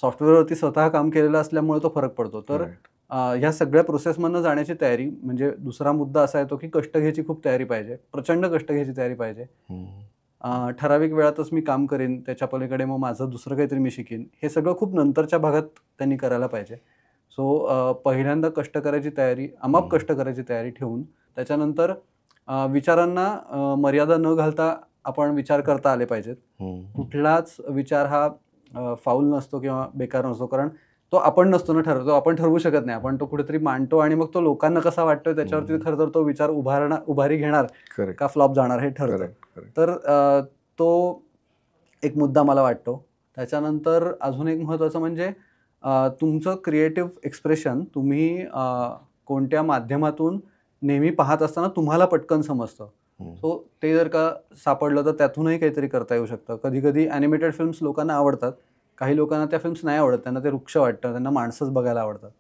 सॉफ्टवेअरवरती स्वतः काम केलेलं असल्यामुळे तो फरक पडतो. तर राईट. ह्या सगळ्या प्रोसेसमधनं जाण्याची तयारी, म्हणजे दुसरा मुद्दा असा येतो की कष्ट घ्यायची खूप तयारी पाहिजे. प्रचंड कष्ट घ्यायची तयारी पाहिजे. ठराविक वेळातच मी काम करीन, त्याच्या पलीकडे मग माझं दुसरं काहीतरी मी शिकीन. हे सगळं खूप नंतरच्या भागात त्यांनी करायला पाहिजे. सो पहिल्यांदा कष्ट करायची तयारी, अमाप कष्ट करायची तयारी ठेवून त्याच्यानंतर विचारांना मर्यादा न घालता आपण विचार करता आले पाहिजेत. कुठलाच विचार हा फाऊल नसतो किंवा बेकार नसतो. कारण तो आपण नसतो ना ठरवतो. आपण ठरवू शकत नाही. आपण तो कुठेतरी मांडतो आणि मग तो लोकांना कसा वाटतोय त्याच्यावरती खरं तर तो विचार उभारी घेणार करेक्ट. का फ्लॉप जाणार हे ठरतं. करेक्ट. करेक्ट. तर तो एक मुद्दा मला वाटतो. त्याच्यानंतर अजून एक महत्त्वाचं म्हणजे तुमचं क्रिएटिव्ह एक्सप्रेशन तुम्ही कोणत्या माध्यमातून नेहमी पाहत असताना तुम्हाला पटकन समजतं. सो ते जर का सापडलं तर त्यातूनही काहीतरी करता येऊ शकतं. कधी-कधी ॲनिमेटेड फिल्म्स लोकांना आवडतात. काही लोकांना त्या फिल्म्स नाही आवडत. त्यांना ते रुक्ष वाटतं. त्यांना माणसंच बघायला आवडतात.